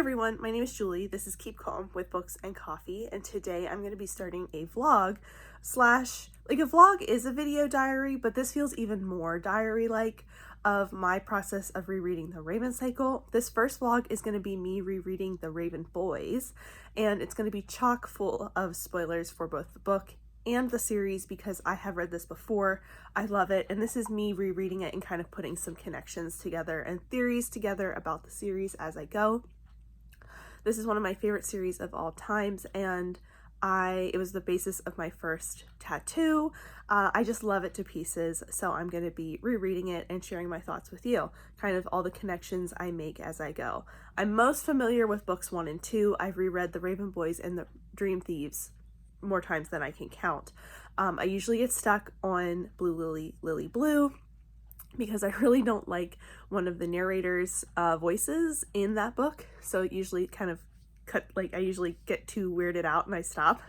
everyone, my name is Julie. This is Keep Calm with Books and Coffee, and today I'm going to be starting a vlog slash, a vlog is a video diary, but this feels even more diary-like of my process of rereading the Raven cycle. This first vlog is going to be me rereading the Raven Boys, and it's going to be chock full of spoilers for both the book and the series because I have read this before. I love it, and this is me rereading it and kind of putting some connections together and theories together about the series as I go. This is one of my favorite series of all times, and it was the basis of my first tattoo. I just love it to pieces, so I'm going to be rereading it and sharing my thoughts with you, kind of all the connections I make as I go. I'm most familiar with books 1 and 2. I've reread the Raven Boys and the Dream Thieves more times than I can count. I usually get stuck on Blue Lily, Lily Blue, because I really don't like one of the narrators' voices in that book. So it usually kind of I usually get too weirded out and I stop.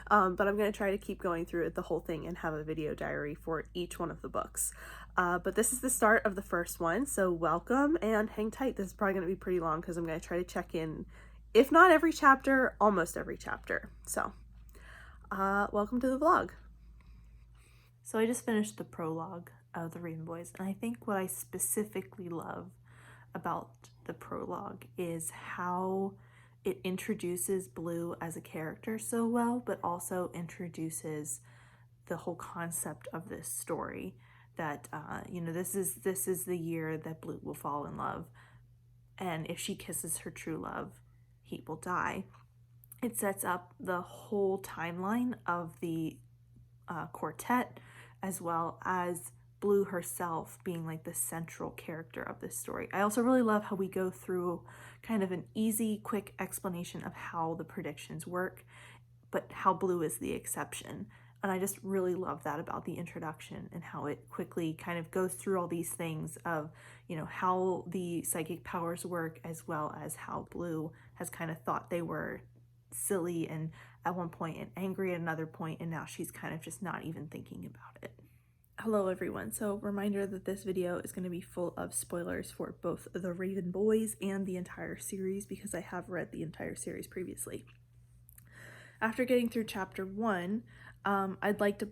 But I'm going to try to keep going through it, the whole thing, and have a video diary for each one of the books. But this is the start of the first one, so welcome and hang tight. This is probably going to be pretty long because I'm going to try to check in, if not every chapter, almost every chapter. So welcome to the vlog. So I just finished the prologue of the Raven Boys, and I think what I specifically love about the prologue is how it introduces Blue as a character so well, but also introduces the whole concept of this story that this is the year that Blue will fall in love, and if she kisses her true love, he will die. It sets up the whole timeline of the quartet, as well as Blue herself being like the central character of this story. I also really love how we go through kind of an easy, quick explanation of how the predictions work, but how Blue is the exception. And I just really love that about the introduction and how it quickly kind of goes through all these things of, how the psychic powers work, as well as how Blue has kind of thought they were silly and at one point and angry at another point, and now she's kind of just not even thinking about it. Hello everyone, so reminder that this video is going to be full of spoilers for both the Raven Boys and the entire series because I have read the entire series previously. After getting through chapter 1, I'd like to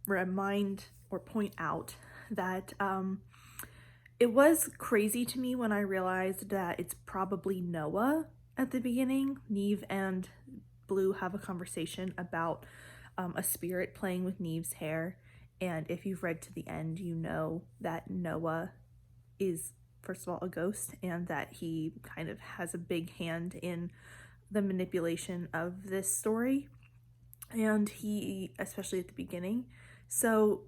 remind or point out that it was crazy to me when I realized that it's probably Noah at the beginning. Neve and Blue have a conversation about a spirit playing with Neve's hair. And if you've read to the end, you know that Noah is, first of all, a ghost, and that he kind of has a big hand in the manipulation of this story. And he, especially at the beginning. So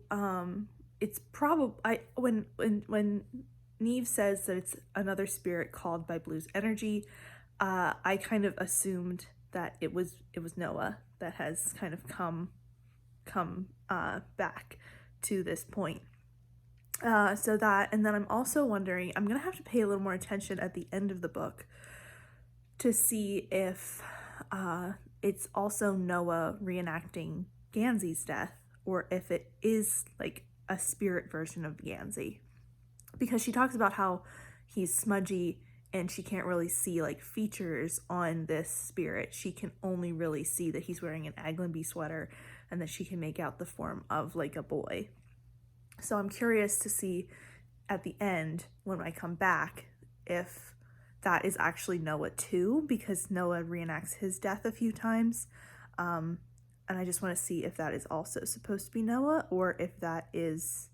it's probably, when Neve says that it's another spirit called by Blue's energy, I kind of assumed that it was Noah that has kind of come back to this point. So that, and then I'm also wondering, I'm gonna have to pay a little more attention at the end of the book to see if it's also Noah reenacting Gansey's death, or if it is like a spirit version of Gansey, because she talks about how he's smudgy and she can't really see like features on this spirit. She can only really see that he's wearing an Aglenby sweater and that she can make out the form of like a boy. So I'm curious to see at the end when I come back if that is actually Noah too, because Noah reenacts his death a few times. And I just want to see if that is also supposed to be Noah, or if that is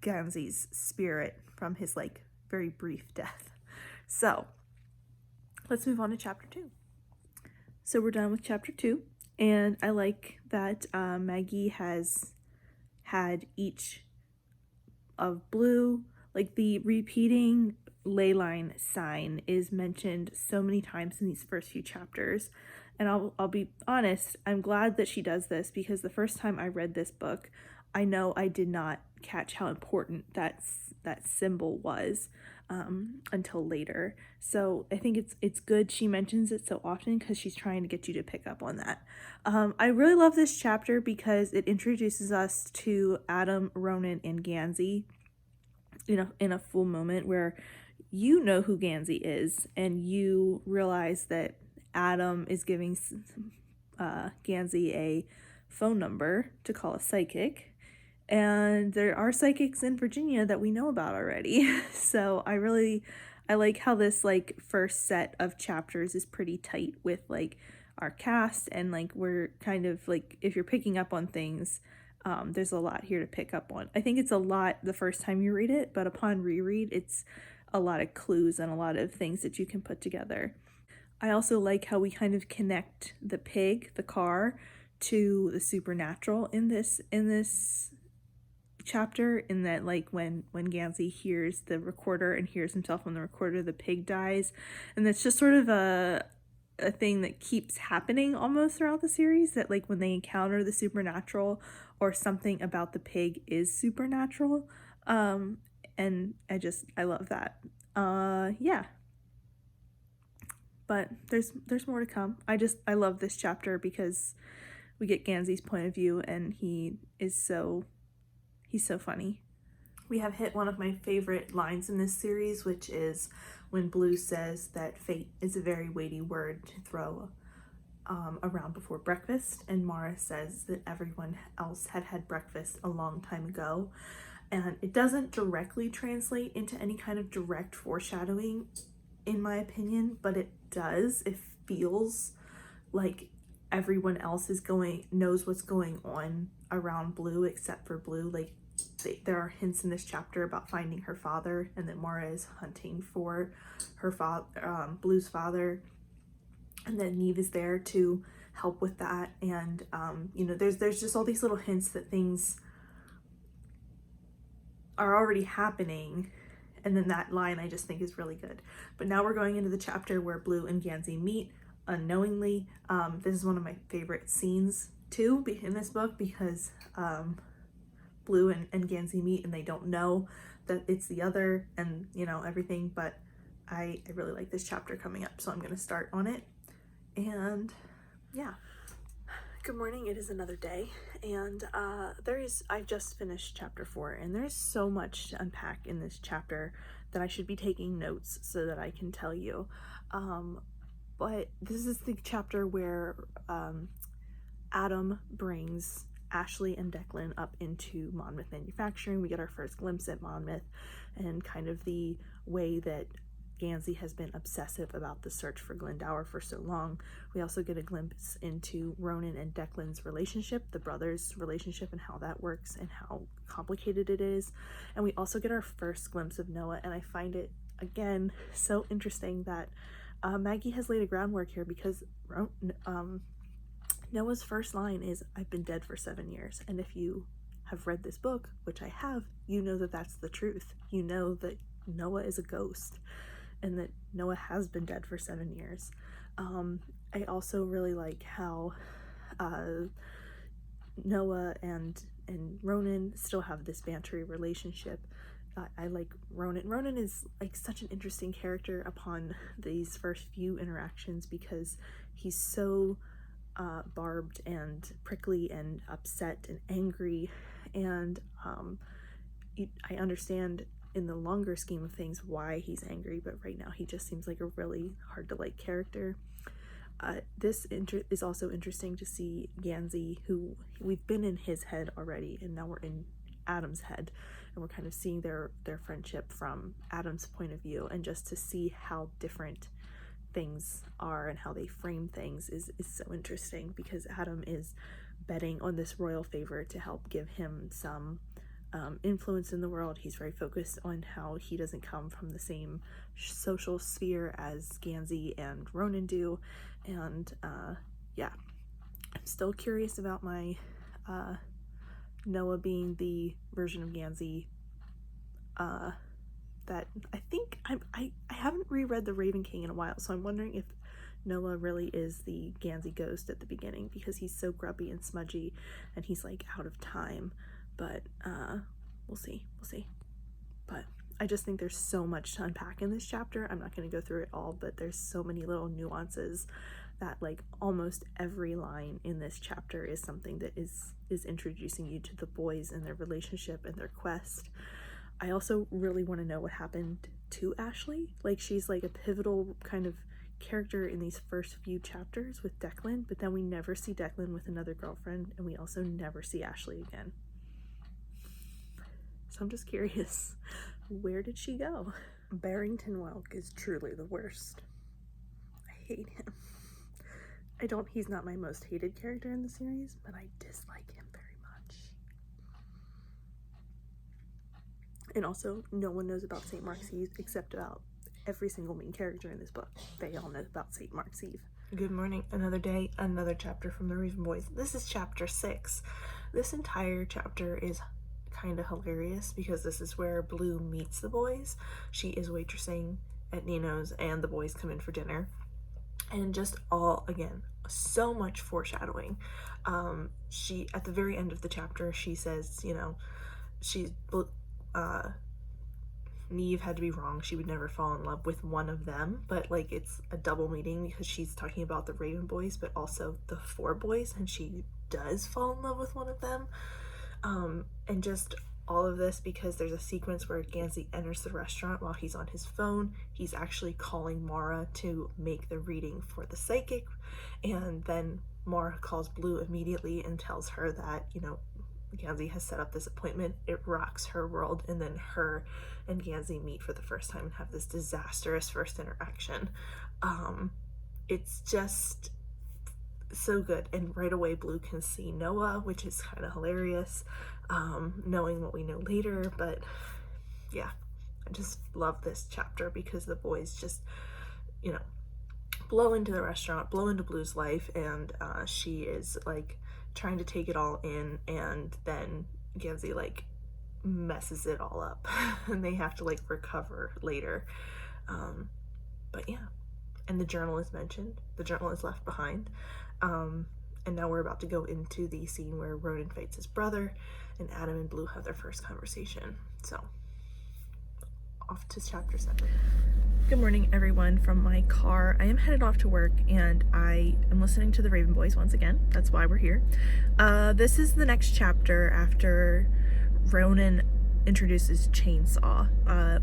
Gansey's spirit from his like very brief death. So let's move on to chapter 2. So we're done with chapter 2, and I like that Maggie has had each of Blue, like the repeating ley line sign is mentioned so many times in these first few chapters. And I'll be honest, I'm glad that she does this, because the first time I read this book, I know I did not catch how important that symbol was until later. So I think it's good she mentions it so often, because she's trying to get you to pick up on that. I really love this chapter because it introduces us to Adam, Ronan, and Gansey in a full moment, where you know who Gansey is, and you realize that Adam is giving Gansey a phone number to call a psychic, and there are psychics in Virginia that we know about already. So I like how this like first set of chapters is pretty tight with like our cast, and like we're kind of like, if you're picking up on things, there's a lot here to pick up on. I think it's a lot the first time you read it, but upon reread, it's a lot of clues and a lot of things that you can put together. I also like how we kind of connect the pig, the car, to the supernatural in this chapter, in that like when Gansey hears the recorder and hears himself on the recorder, the pig dies, and that's just sort of a thing that keeps happening almost throughout the series, that like when they encounter the supernatural or something about the pig is supernatural, and I love that. Yeah, but there's more to come. I love this chapter because we get Gansey's point of view, and he's so funny. We have hit one of my favorite lines in this series, which is when Blue says that fate is a very weighty word to throw around before breakfast, and Mara says that everyone else had breakfast a long time ago. And it doesn't directly translate into any kind of direct foreshadowing, in my opinion, but it does. It feels like everyone else knows what's going on around Blue except for Blue. Like there are hints in this chapter about finding her father, and that Mara is hunting for her father, Blue's father, and that Neve is there to help with that. And you know, there's just all these little hints that things are already happening, and then that line I just think is really good. But now we're going into the chapter where Blue and Gansey meet unknowingly. This is one of my favorite scenes too in this book, because Blue and Gansey meet and they don't know that it's the other, and you know, everything. But I really like this chapter coming up, so I'm going to start on it. And yeah. Good morning, it is another day, and I've just finished chapter 4, and there's so much to unpack in this chapter that I should be taking notes so that I can tell you. But this is the chapter where Adam brings Ashley and Declan up into Monmouth Manufacturing. We get our first glimpse at Monmouth and kind of the way that Gansey has been obsessive about the search for Glendower for so long. We also get a glimpse into Ronan and Declan's relationship, the brothers' relationship, and how that works and how complicated it is. And we also get our first glimpse of Noah, and I find it, again, so interesting that Maggie has laid a groundwork here, because Noah's first line is, "I've been dead for 7 years." And if you have read this book, which I have, you know that that's the truth. You know that Noah is a ghost, and that Noah has been dead for 7 years. I also really like how Noah and Ronan still have this bantery relationship. I like Ronan. Ronan is like such an interesting character upon these first few interactions, because he's so barbed and prickly and upset and angry, and I understand in the longer scheme of things why he's angry, but right now he just seems like a really hard to like character. This is also interesting to see Gansey, who we've been in his head already, and now we're in Adam's head, and we're kind of seeing their friendship from Adam's point of view, and just to see how different things are and how they frame things is so interesting, because Adam is betting on this royal favor to help give him some influence in the world. He's very focused on how he doesn't come from the same social sphere as Gansey and Ronan do, and yeah, I'm still curious about my Noah being the version of Gansey that I think I haven't reread The Raven King in a while, so I'm wondering if Noah really is the Gansey ghost at the beginning, because he's so grubby and smudgy and he's like out of time. But we'll see. But I just think there's so much to unpack in this chapter. I'm not going to go through it all, but there's so many little nuances that like almost every line in this chapter is something that is introducing you to the boys and their relationship and their quest. I also really want to know what happened to Ashley. Like, she's like a pivotal kind of character in these first few chapters with Declan, but then we never see Declan with another girlfriend, and we also never see Ashley again. So I'm just curious, where did she go? Barrington Welk is truly the worst. I hate him. He's not my most hated character in the series, but I dislike him very much. And also, no one knows about St. Mark's Eve except about every single main character in this book. They all know about St. Mark's Eve. Good morning, another day, another chapter from the Reread Boys. This is chapter 6. This entire chapter is kind of hilarious because this is where Blue meets the boys. She is waitressing at Nino's and the boys come in for dinner. And just all, again, so much foreshadowing. She, at the very end of the chapter, she says, you know, Neve had to be wrong. She would never fall in love with one of them, but like it's a double meaning because she's talking about the Raven boys, but also the 4 boys, and she does fall in love with one of them. And just all of this because there's a sequence where Gansey enters the restaurant while he's on his phone. He's actually calling Mara to make the reading for the psychic, and then Mara calls Blue immediately and tells her that, you know, Gansey has set up this appointment. It rocks her world, and then her and Gansey meet for the first time and have this disastrous first interaction. It's just so good, and right away Blue can see Noah, which is kind of hilarious, knowing what we know later. But yeah, I just love this chapter because the boys just, you know, blow into the restaurant, blow into Blue's life, and she is like trying to take it all in, and then Gansey like messes it all up and they have to like recover later. But yeah, and the journal is mentioned, the journal is left behind, and now we're about to go into the scene where Ronan fights his brother and Adam and Blue have their first conversation. So off to chapter 7. Good morning, everyone, from my car. I am headed off to work, and I am listening to the Raven Boys once again. That's why we're here. This is the next chapter after Ronan introduces Chainsaw,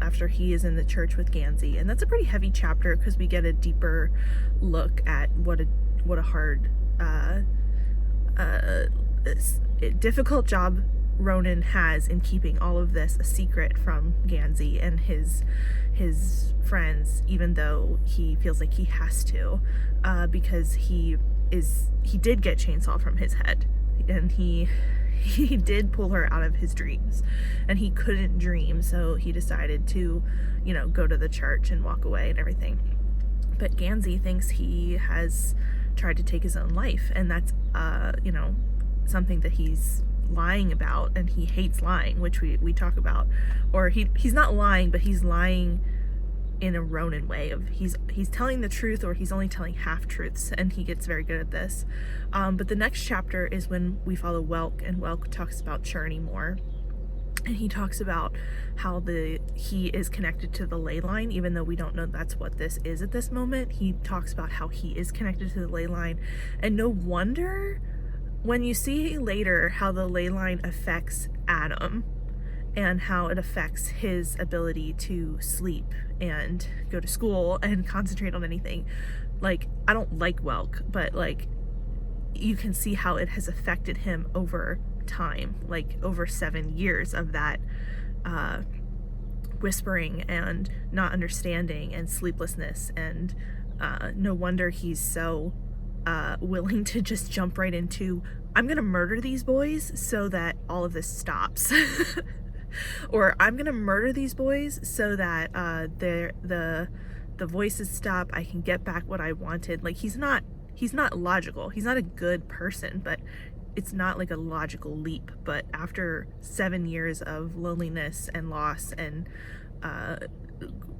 after he is in the church with Gansey, and that's a pretty heavy chapter because we get a deeper look at what a hard, difficult job Ronan has in keeping all of this a secret from Gansey and his friends, even though he feels like he has to, because he did get Chainsaw from his head, and he did pull her out of his dreams, and he couldn't dream, so he decided to, you know, go to the church and walk away and everything. But Gansey thinks he has tried to take his own life, and that's you know, something that he's lying about, and he hates lying, which we talk about. Or he's not lying, but he's lying in a Ronan way of he's telling the truth, or he's only telling half truths, and he gets very good at this. But the next chapter is when we follow Welk, and Welk talks about Churney more, and he talks about how he is connected to the ley line, even though we don't know that's what this is at this moment. He talks about how he is connected to the ley line, and no wonder when you see later how the ley line affects Adam and how it affects his ability to sleep and go to school and concentrate on anything. Like, I don't like Welk, but like, you can see how it has affected him over time, like over 7 years of that whispering and not understanding and sleeplessness, and no wonder he's so willing to just jump right into, I'm gonna murder these boys so that all of this stops. Or I'm gonna murder these boys so that the voices stop, I can get back what I wanted. Like, he's not logical, he's not a good person, but it's not like a logical leap. But after 7 years of loneliness and loss and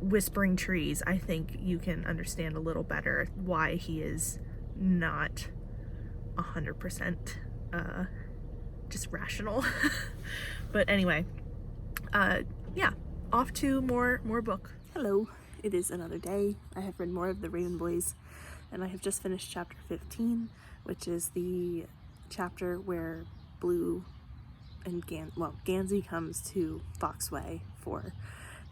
whispering trees, I think you can understand a little better why he is not 100% just rational. But anyway, yeah, off to more book. Hello, it is another day. I have read more of the Raven Boys, and I have just finished chapter 15, which is the chapter where Blue and Gansey comes to Foxway for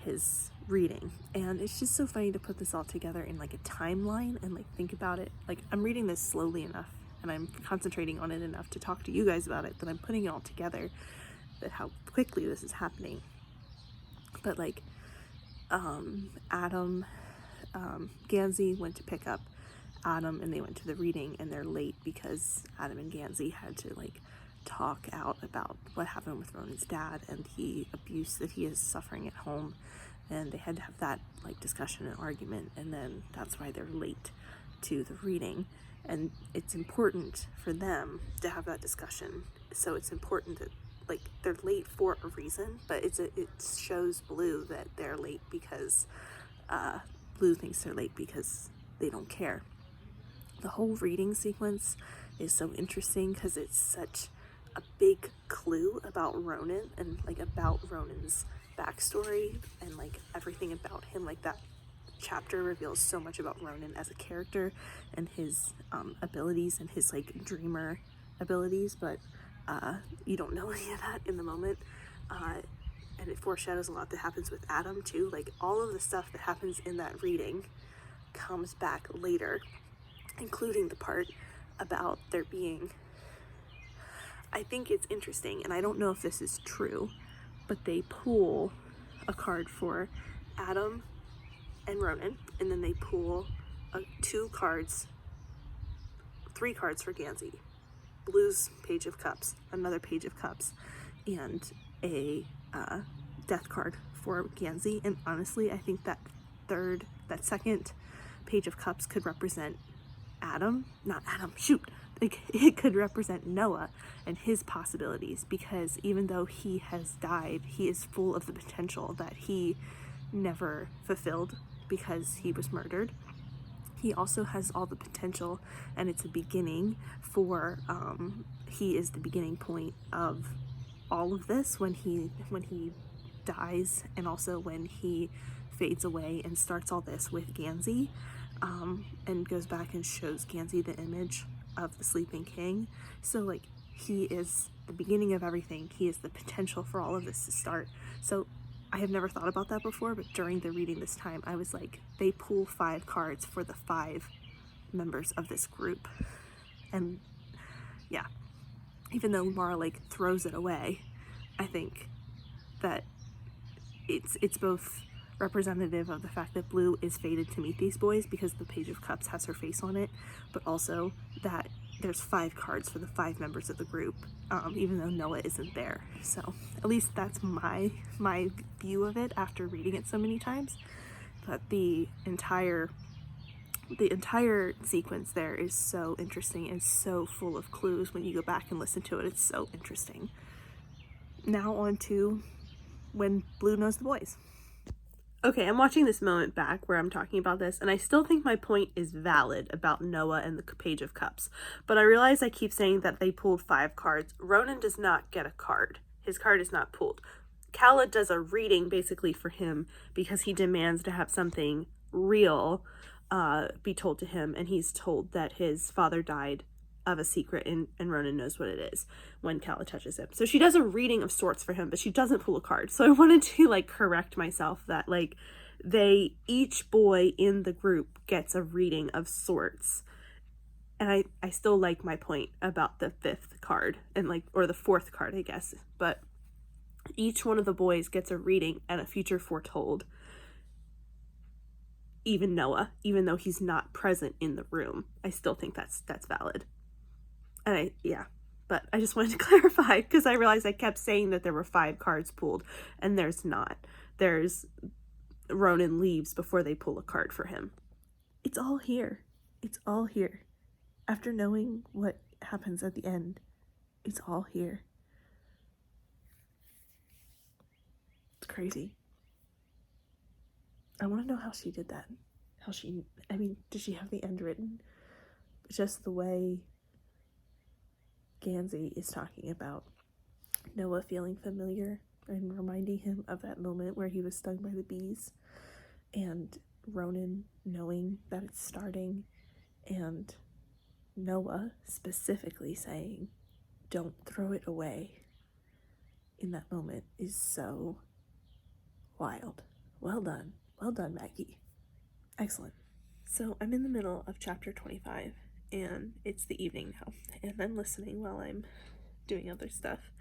his reading. And it's just so funny to put this all together in like a timeline and like think about it. Like, I'm reading this slowly enough and I'm concentrating on it enough to talk to you guys about it that I'm putting it all together, that how quickly this is happening. But like Adam, Gansey went to pick up Adam and they went to the reading, and they're late because Adam and Gansey had to like talk out about what happened with Ronan's dad and the abuse that he is suffering at home, and they had to have that like discussion and argument, and then that's why they're late to the reading. And it's important for them to have that discussion, so it's important that like they're late for a reason, but it shows Blue that they're late because Blue thinks they're late because they don't care. The whole reading sequence is so interesting because it's such a big clue about Ronan and like about Ronan's backstory and like everything about him. Like, that chapter reveals so much about Ronan as a character and his abilities and his like dreamer abilities, but you don't know any of that in the moment. And it foreshadows a lot that happens with Adam too. Like, all of the stuff that happens in that reading comes back later, including the part about there being, I think it's interesting, and I don't know if this is true, but they pull a card for Adam and Ronan, and then they pull 3 cards for Gansey. Blue's Page of Cups, another Page of Cups, and a death card for Gansey. And honestly, I think that second Page of Cups could represent like it could represent Noah and his possibilities, because even though he has died, he is full of the potential that he never fulfilled because he was murdered. He also has all the potential, and it's a beginning for he is the beginning point of all of this when he dies, and also when he fades away and starts all this with Gansey, and goes back and shows Gansey the image of the sleeping king. So like, he is the beginning of everything. He is the potential for all of this to start. So I have never thought about that before, but during the reading this time, I was like, they pull 5 cards for the 5 members of this group. And yeah, even though Mara like throws it away, I think that it's both representative of the fact that Blue is fated to meet these boys because the Page of Cups has her face on it, but also that there's 5 cards for the 5 members of the group, even though Noah isn't there. So at least that's my view of it after reading it so many times. But the entire sequence there is so interesting and so full of clues. When you go back and listen to it, it's so interesting. Now on to when Blue knows the boys. Okay, I'm watching this moment back where I'm talking about this, and I still think my point is valid about Noah and the Page of Cups, but I realize I keep saying that they pulled 5 cards. Ronan does not get a card. His card is not pulled. Kala does a reading basically for him because he demands to have something real be told to him, and he's told that his father died of a secret, and Ronan knows what it is when Kala touches him. So she does a reading of sorts for him, but she doesn't pull a card. So I wanted to like correct myself that like each boy in the group gets a reading of sorts. And I still like my point about the 5th card and like, or the 4th card, I guess, but each one of the boys gets a reading and a future foretold. Even Noah, even though he's not present in the room, I still think that's valid. And but I just wanted to clarify because I realized I kept saying that there were 5 cards pulled, and there's not. There's Ronan leaves before they pull a card for him. It's all here. It's all here. After knowing what happens at the end, it's all here. It's crazy. I want to know how she did that. Did she have the end written? Just the way Gansey is talking about Noah feeling familiar and reminding him of that moment where he was stung by the bees, and Ronan knowing that it's starting, and Noah specifically saying, "Don't throw it away," in that moment is so wild. Well done. Well done, Maggie. Excellent. So I'm in the middle of chapter 25, and it's the evening now, and I'm listening while I'm doing other stuff.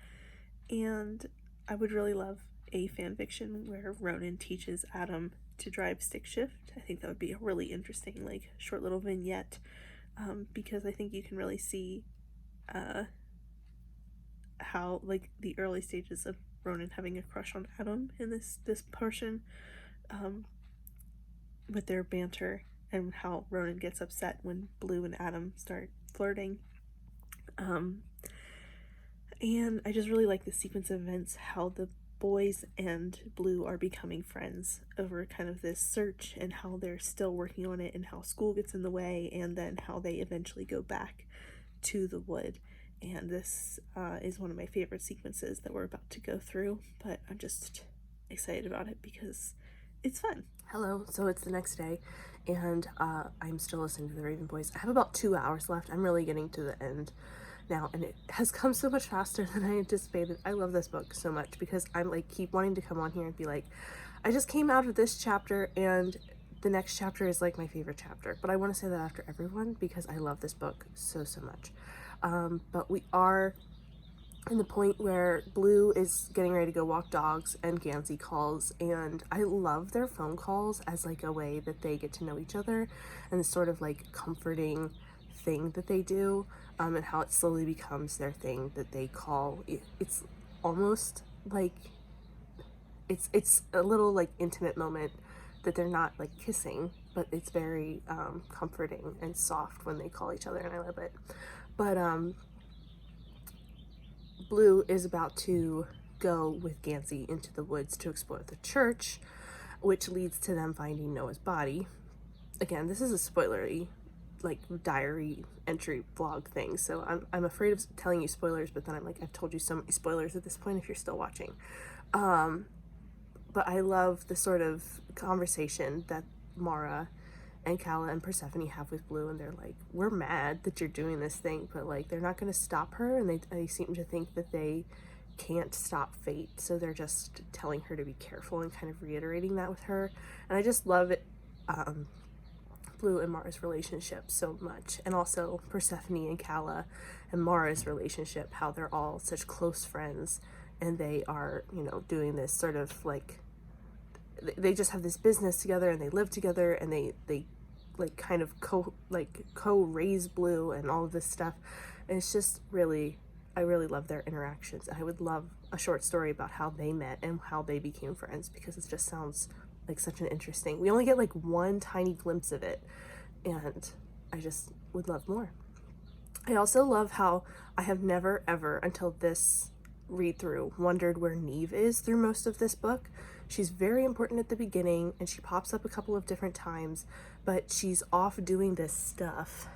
And I would really love a fanfiction where Ronan teaches Adam to drive stick shift. I think that would be a really interesting, like, short little vignette, because I think you can really see how, like, the early stages of Ronan having a crush on Adam in this portion, with their banter, and how Ronan gets upset when Blue and Adam start flirting. And I just really like the sequence of events, how the boys and Blue are becoming friends over kind of this search, and how they're still working on it, and how school gets in the way, and then how they eventually go back to the wood. And this is one of my favorite sequences that we're about to go through, but I'm just excited about it because it's fun. Hello, so it's the next day, and I'm still listening to the Raven Boys. I have about 2 hours left. I'm really getting to the end now, and it has come so much faster than I anticipated. I love this book so much because I'm like keep wanting to come on here and be like, I just came out of this chapter and the next chapter is like my favorite chapter, but I want to say that after everyone because I love this book so much. But we are in the point where Blue is getting ready to go walk dogs and Gansey calls, and I love their phone calls as like a way that they get to know each other and this sort of like comforting thing that they do, and how it slowly becomes their thing that they call. It's almost like it's a little like intimate moment that they're not like kissing, but it's very comforting and soft when they call each other, and I love it. But Blue is about to go with Gansey into the woods to explore the church, which leads to them finding Noah's body. Again, this is a spoilery like diary entry vlog thing, so I'm afraid of telling you spoilers, but then I'm like, I've told you so many spoilers at this point if you're still watching. But I love the sort of conversation that Mara and Calla and Persephone have with Blue, and they're like, we're mad that you're doing this thing, but like they're not going to stop her, and they seem to think that they can't stop fate, so they're just telling her to be careful and kind of reiterating that with her. And I just love it, Blue and Mara's relationship so much, and also Persephone and Calla and Mara's relationship, how they're all such close friends, and they are, you know, doing this sort of like, they just have this business together, and they live together, and they like kind of co-raise Blue and all of this stuff, and it's just really, I really love their interactions. I would love a short story about how they met and how they became friends, because it just sounds like such an interesting, we only get like one tiny glimpse of it, and I just would love more. I also love how I have never ever until this read through wondered where Neve is through most of this book. She's very important at the beginning, and she pops up a couple of different times, but she's off doing this stuff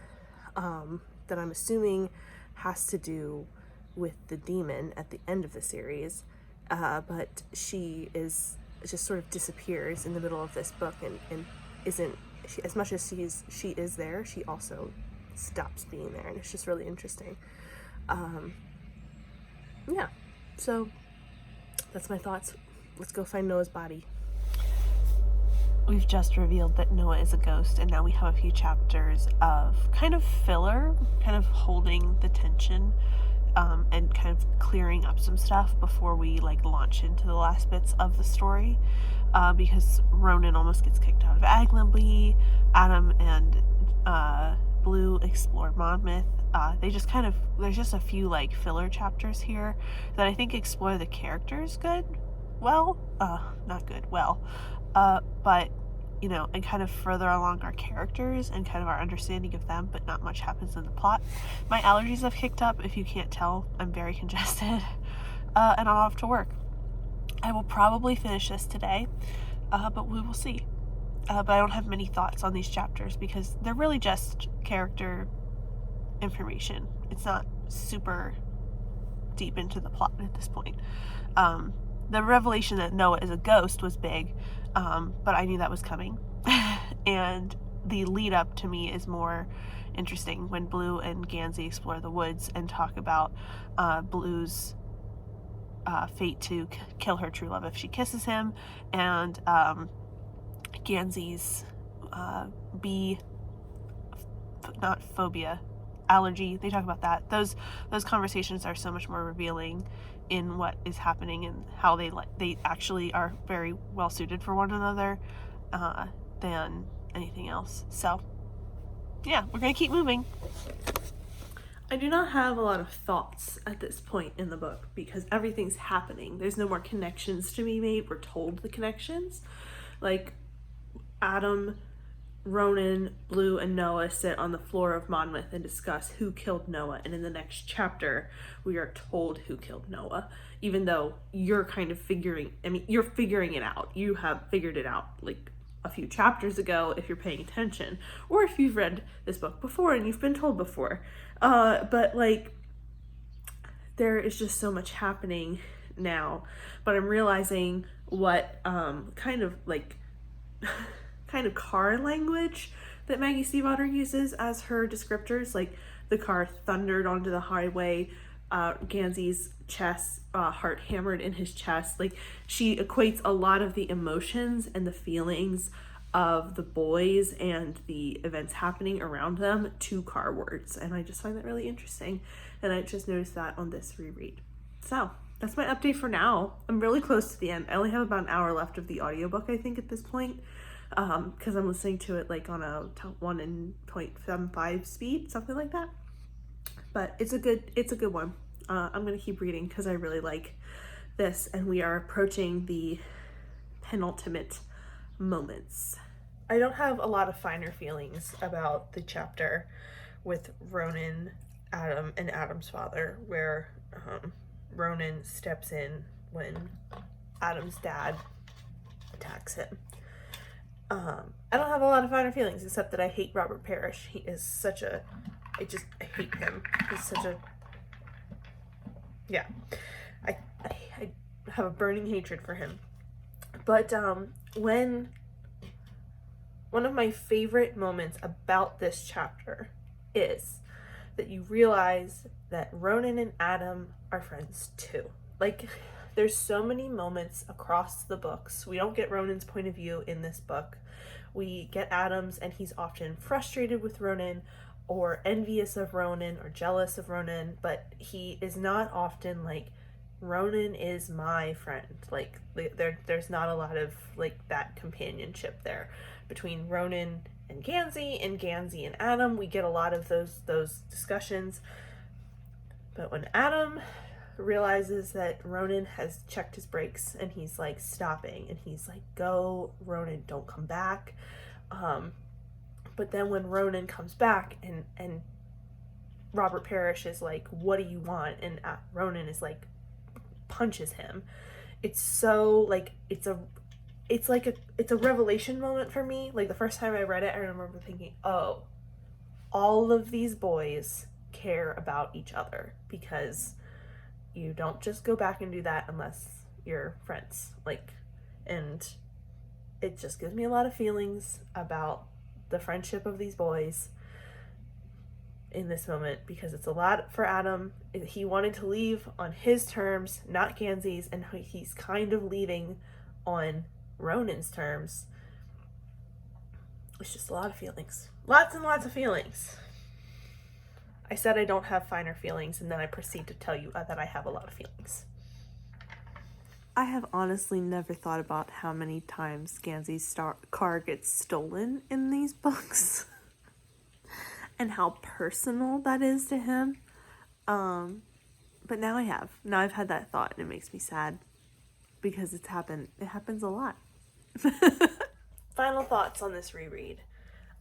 that I'm assuming has to do with the demon at the end of the series, but she is just sort of disappears in the middle of this book, and isn't she, as much as she is there, she also stops being there, and it's just really interesting. Yeah, so that's my thoughts. Let's go find Noah's body. We've just revealed that Noah is a ghost, and now we have a few chapters of kind of filler, kind of holding the tension, and kind of clearing up some stuff before we like launch into the last bits of the story, because Ronan almost gets kicked out of Aglenby. Adam and Blue explore Monmouth. They just kind of, there's just a few like filler chapters here that I think explore the characters good, well, not good, well, but you know, and kind of further along our characters and kind of our understanding of them, but not much happens in the plot. My allergies have kicked up, if you can't tell. I'm very congested, and I'm off to work. I will probably finish this today, but we will see. But I don't have many thoughts on these chapters because they're really just character information. It's not super deep into the plot at this point. The revelation that Noah is a ghost was big, but I knew that was coming. And the lead up to me is more interesting when Blue and Gansey explore the woods and talk about Blue's fate to kill her true love if she kisses him, and Gansy's not phobia, allergy. They talk about that. Those conversations are so much more revealing in what is happening and how they actually are very well suited for one another than anything else. So yeah, we're gonna keep moving. I do not have a lot of thoughts at this point in the book because everything's happening. There's no more connections to be made. We're told the connections. Like Adam, Ronan, Blue, and Noah sit on the floor of Monmouth and discuss who killed Noah. And in the next chapter, we are told who killed Noah, even though you're kind of you're figuring it out. You have figured it out like a few chapters ago if you're paying attention, or if you've read this book before and you've been told before. But like, there is just so much happening now, but I'm realizing what kind of car language that Maggie Stiefvater uses as her descriptors. Like, the car thundered onto the highway, Gansy's chest, heart hammered in his chest. Like, she equates a lot of the emotions and the feelings of the boys and the events happening around them to car words, and I just find that really interesting, and I just noticed that on this reread. So that's my update for now. I'm really close to the end. I only have about an hour left of the audiobook, I think, at this point, because I'm listening to it like on a 1.75 speed, something like that. But it's a good one. I'm gonna keep reading because I really like this, and we are approaching the penultimate moments. I don't have a lot of finer feelings about the chapter with Ronan, Adam, and Adam's father, where Ronan steps in when Adam's dad attacks him. I don't have a lot of finer feelings, except that I hate Robert Parrish. He is such a... I hate him. He's such a... Yeah. I have a burning hatred for him. But when one of my favorite moments about this chapter is that you realize that Ronan and Adam are friends too. Like, there's so many moments across the books. We don't get Ronan's point of view in this book. We get Adam's, and he's often frustrated with Ronan or envious of Ronan or jealous of Ronan, but he is not often like, Ronan is my friend. Like, there's not a lot of like that companionship there between Ronan and Gansey and Adam. We get a lot of those discussions, but when Adam realizes that Ronan has checked his brakes and he's like stopping, and he's like, go Ronan, don't come back. But then when Ronan comes back and Robert Parrish is like, what do you want? And Ronan is like, punches him. It's so like, it's a revelation moment for me. Like, the first time I read it, I remember thinking, oh, all of these boys care about each other, because you don't just go back and do that unless you're friends. Like, and it just gives me a lot of feelings about the friendship of these boys in this moment, because it's a lot for Adam. He wanted to leave on his terms, not Gansey's, and he's kind of leaving on Ronan's terms. It's just a lot of feelings. Lots and lots of feelings. I said I don't have finer feelings, and then I proceed to tell you that I have a lot of feelings. I have honestly never thought about how many times Gansey's car gets stolen in these books. And how personal that is to him. But now I have. Now I've had that thought, and it makes me sad. Because it happens a lot. Final thoughts on this reread.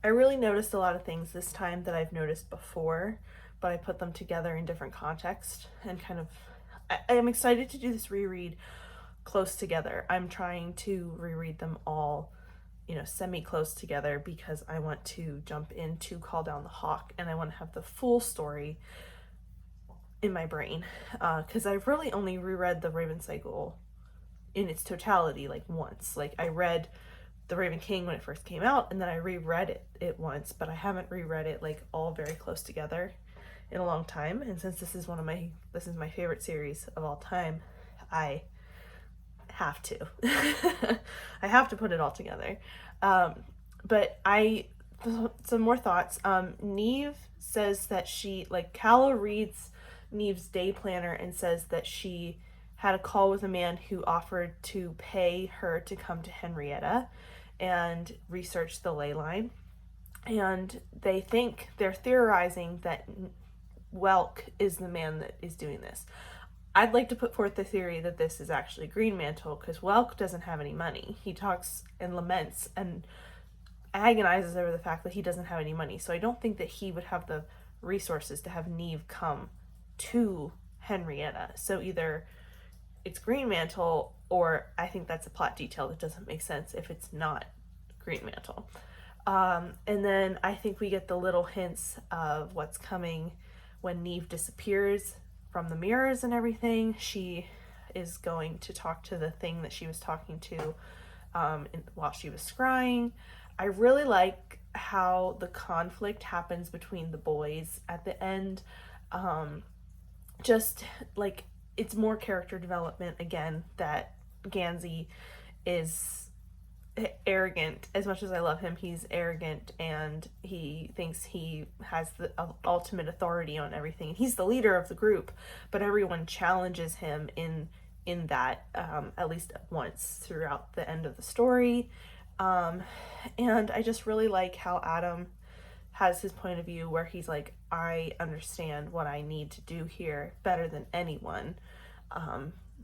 I really noticed a lot of things this time that I've noticed before, but I put them together in different context, and kind of... I am excited to do this reread close together. I'm trying to reread them all, semi-close together, because I want to jump into Call Down the Hawk, and I want to have the full story in my brain, because I've really only reread the Raven Cycle in its totality like once. Like, I read The Raven King when it first came out, and then I reread it once, but I haven't reread it like all very close together in a long time. And since this is my favorite series of all time, I have to. I have to put it all together. But some more thoughts. Neve says that Calla reads Neve's day planner and says that she had a call with a man who offered to pay her to come to Henrietta and research the ley line. And they're theorizing that Welk is the man that is doing this. I'd like to put forth the theory that this is actually Greenmantle, because Welk doesn't have any money. He talks and laments and agonizes over the fact that he doesn't have any money. So I don't think that he would have the resources to have Neve come to Henrietta. So either it's Greenmantle, or I think that's a plot detail that doesn't make sense if it's not Greenmantle. And then I think we get the little hints of what's coming when Neve disappears from the mirrors and everything. She is going to talk to the thing that she was talking to while she was scrying. I really like how the conflict happens between the boys at the end. Just like, it's more character development again, that Gansey is arrogant. As much as I love him, he's arrogant, and he thinks he has the ultimate authority on everything. He's the leader of the group, but everyone challenges him in that, at least once throughout the end of the story. And I just really like how Adam has his point of view where he's like, I understand what I need to do here better than anyone.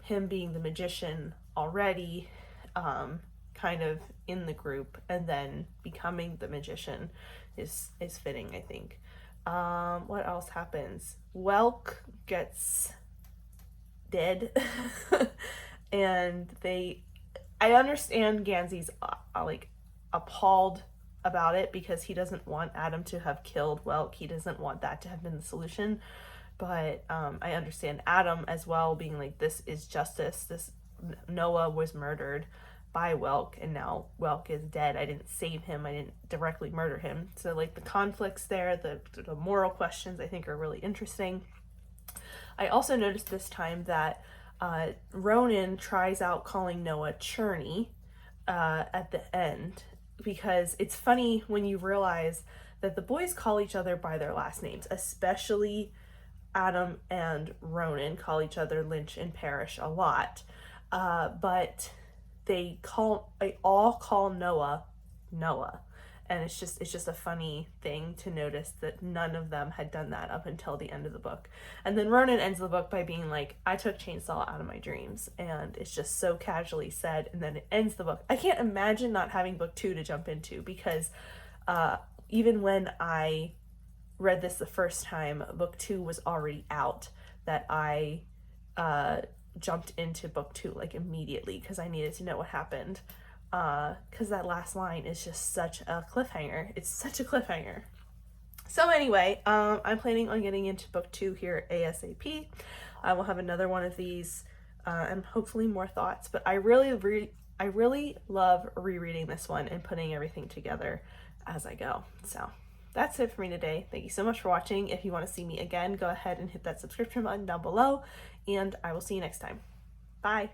Him being the magician already, kind of in the group, and then becoming the magician is fitting, I think. What else happens? Welk gets dead. And I understand Gansey's appalled about it, because he doesn't want Adam to have killed Welk. He doesn't want that to have been the solution. But I understand Adam as well, being like, this is justice. Noah was murdered by Welk, and now Welk is dead. I didn't save him. I didn't directly murder him. So the conflicts there, the moral questions, I think are really interesting. I also noticed this time that Ronan tries out calling Noah Churney at the end, because it's funny when you realize that the boys call each other by their last names, especially Adam and Ronan call each other Lynch and Parrish a lot, but they all call Noah, and it's just a funny thing to notice that none of them had done that up until the end of the book. And then Ronan ends the book by being like, I took Chainsaw out of my dreams, and it's just so casually said, and then it ends the book. I can't imagine not having book 2 to jump into, because even when I read this the first time, book 2 was already out, that I jumped into book 2 immediately, because I needed to know what happened, because that last line is just such a cliffhanger. It's such a cliffhanger. So anyway, I'm planning on getting into book 2 here ASAP. I will have another one of these and hopefully more thoughts, but I really love rereading this one and putting everything together as I go. So that's it for me today. Thank you so much for watching. If you want to see me again, go ahead and hit that subscription button down below, and I will see you next time. Bye.